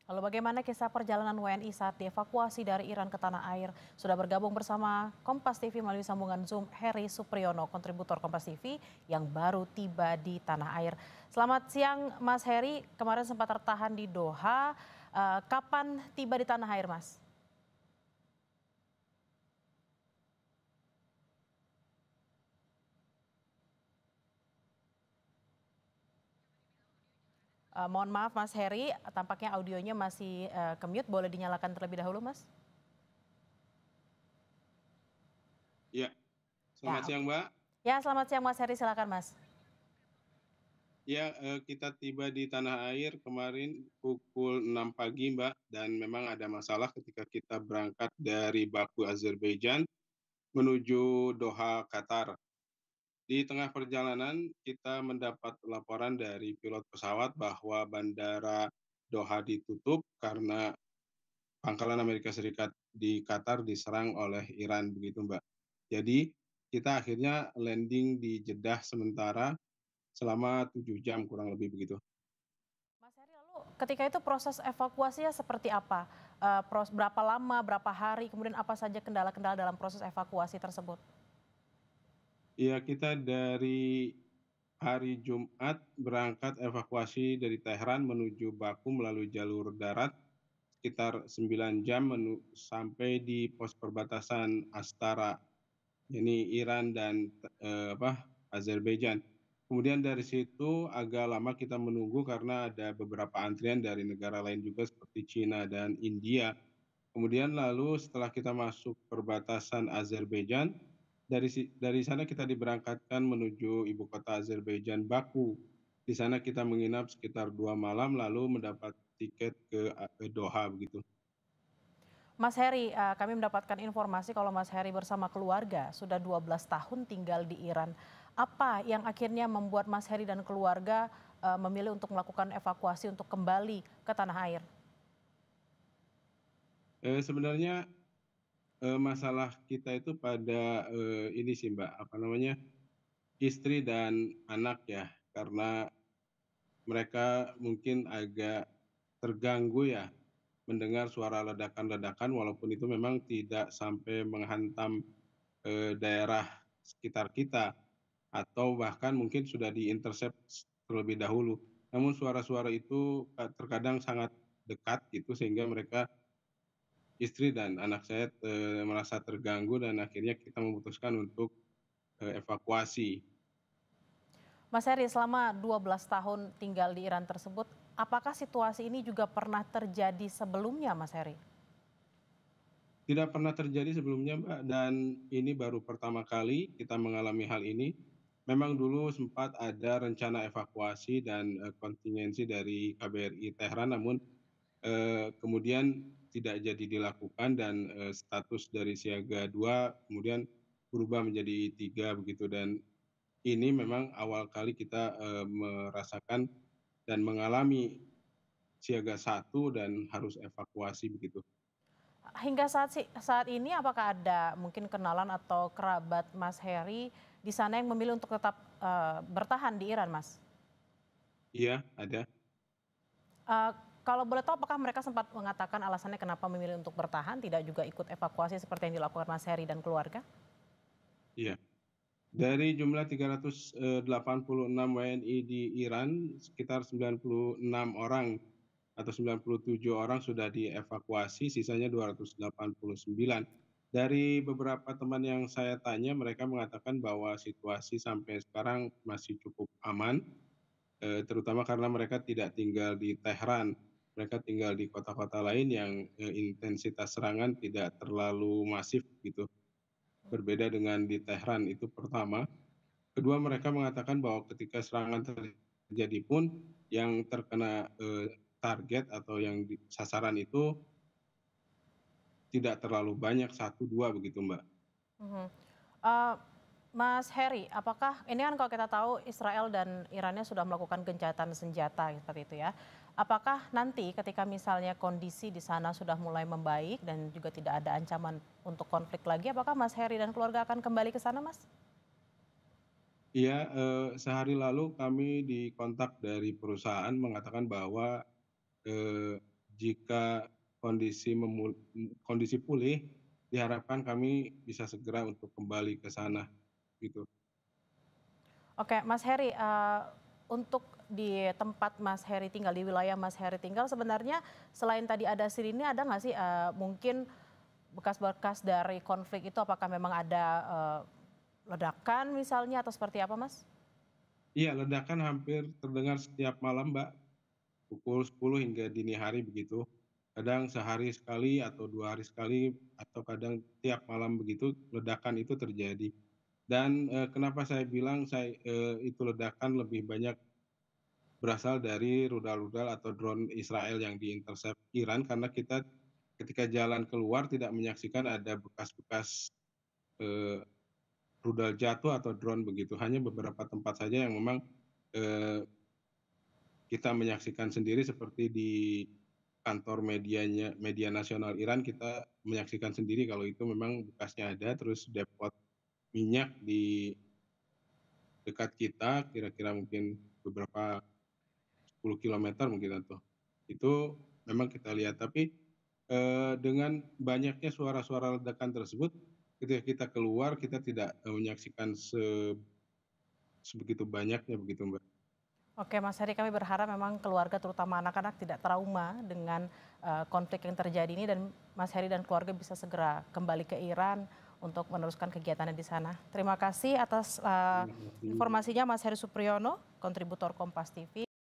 Lalu bagaimana kisah perjalanan WNI saat dievakuasi dari Iran ke tanah air? Sudah bergabung bersama Kompas TV melalui sambungan Zoom Heri Supriyono, kontributor Kompas TV yang baru tiba di tanah air. Selamat siang Mas Heri, kemarin sempat tertahan di Doha. Kapan tiba di tanah air Mas? Mohon maaf Mas Heri, tampaknya audionya masih ke-mute, boleh dinyalakan terlebih dahulu Mas? Ya, selamat Ya, siang, oke. Mbak. Ya, selamat siang Mas Heri, silakan Mas. Ya, kita tiba di tanah air kemarin pukul 6 pagi, Mbak, dan memang ada masalah ketika kita berangkat dari Baku, Azerbaijan menuju Doha, Qatar. Di tengah perjalanan kita mendapat laporan dari pilot pesawat bahwa bandara Doha ditutup karena pangkalan Amerika Serikat di Qatar diserang oleh Iran, begitu, Mbak. Jadi, kita akhirnya landing di Jeddah sementara selama 7 jam kurang lebih begitu. Mas Heri, lalu ketika itu proses evakuasinya seperti apa? Berapa lama, berapa hari, kemudian apa saja kendala-kendala dalam proses evakuasi tersebut? Iya, kita dari hari Jumat berangkat evakuasi dari Tehran menuju Baku melalui jalur darat sekitar 9 jam sampai di pos perbatasan Astara, ini Iran dan Azerbaijan. Kemudian dari situ agak lama kita menunggu karena ada beberapa antrian dari negara lain juga seperti Cina dan India. Kemudian lalu setelah kita masuk perbatasan Azerbaijan, dari sana kita diberangkatkan menuju ibu kota Azerbaijan, Baku. Di sana kita menginap sekitar 2 malam lalu mendapat tiket ke Doha begitu. Mas Heri, kami mendapatkan informasi kalau Mas Heri bersama keluarga sudah 12 tahun tinggal di Iran. Apa yang akhirnya membuat Mas Heri dan keluarga memilih untuk melakukan evakuasi untuk kembali ke tanah air? Sebenarnya masalah kita itu pada ini sih Mbak, apa namanya, istri dan anak ya, karena mereka mungkin agak terganggu ya mendengar suara ledakan-ledakan walaupun itu memang tidak sampai menghantam daerah sekitar kita atau bahkan mungkin sudah diintercept terlebih dahulu. Namun suara-suara itu terkadang sangat dekat gitu sehingga mereka, istri dan anak saya merasa terganggu dan akhirnya kita memutuskan untuk evakuasi. Mas Heri, selama 12 tahun tinggal di Iran tersebut, apakah situasi ini juga pernah terjadi sebelumnya, Mas Heri? Tidak pernah terjadi sebelumnya, Mbak, dan ini baru pertama kali kita mengalami hal ini. Memang dulu sempat ada rencana evakuasi dan kontingensi dari KBRI Tehran, namun kemudian tidak jadi dilakukan dan status dari siaga 2 kemudian berubah menjadi 3 begitu, dan ini memang awal kali kita merasakan dan mengalami siaga 1 dan harus evakuasi begitu. Hingga saat ini apakah ada mungkin kenalan atau kerabat Mas Heri di sana yang memilih untuk tetap bertahan di Iran, Mas? Iya, ada. Eee, Kalau boleh tahu apakah mereka sempat mengatakan alasannya kenapa memilih untuk bertahan, tidak juga ikut evakuasi seperti yang dilakukan Mas Heri dan keluarga? Iya. Dari jumlah 386 WNI di Iran, sekitar 96 orang atau 97 orang sudah dievakuasi, sisanya 289. Dari beberapa teman yang saya tanya, mereka mengatakan bahwa situasi sampai sekarang masih cukup aman, terutama karena mereka tidak tinggal di Tehran, mereka tinggal di kota-kota lain yang intensitas serangan tidak terlalu masif gitu, berbeda dengan di Tehran, itu pertama. Kedua, mereka mengatakan bahwa ketika serangan terjadi pun yang terkena target atau yang sasaran itu tidak terlalu banyak, satu dua begitu, Mbak. Mhm. Eee, Mas Heri, apakah ini kan kalau kita tahu Israel dan Irannya sudah melakukan gencatan senjata seperti itu ya. Apakah nanti ketika misalnya kondisi di sana sudah mulai membaik dan juga tidak ada ancaman untuk konflik lagi, apakah Mas Heri dan keluarga akan kembali ke sana, Mas? Iya, sehari lalu kami dikontak dari perusahaan mengatakan bahwa jika kondisi pulih, diharapkan kami bisa segera untuk kembali ke sana, gitu. Oke, Mas Heri, untuk di tempat Mas Heri tinggal, di wilayah Mas Heri tinggal, sebenarnya selain tadi ada sirine, ada nggak sih mungkin bekas-bekas dari konflik itu, apakah memang ada ledakan misalnya atau seperti apa, Mas? Iya, ledakan hampir terdengar setiap malam, Mbak, pukul 10 hingga dini hari begitu. Kadang sehari sekali atau 2 hari sekali, atau kadang tiap malam begitu ledakan itu terjadi. Dan, kenapa saya bilang itu ledakan lebih banyak berasal dari rudal-rudal atau drone Israel yang diintercept Iran, karena kita ketika jalan keluar tidak menyaksikan ada bekas-bekas, eee, rudal jatuh atau drone begitu. Hanya beberapa tempat saja yang memang, eee, kita menyaksikan sendiri seperti di kantor media nasional Iran, kita menyaksikan sendiri kalau itu memang bekasnya ada, terus depot minyak di dekat kita, kira-kira mungkin beberapa 10 kilometer mungkin atau itu memang kita lihat. Tapi, dengan banyaknya suara-suara ledakan tersebut, ketika kita keluar kita tidak, menyaksikan sebegitu banyaknya begitu, Mbak. Oke, Mas Heri, kami berharap memang keluarga terutama anak-anak tidak trauma dengan konflik yang terjadi ini dan Mas Heri dan keluarga bisa segera kembali ke Iran untuk meneruskan kegiatannya di sana. Terima kasih atas Terima kasih. informasinya Mas Heri Supriyono, kontributor Kompas TV.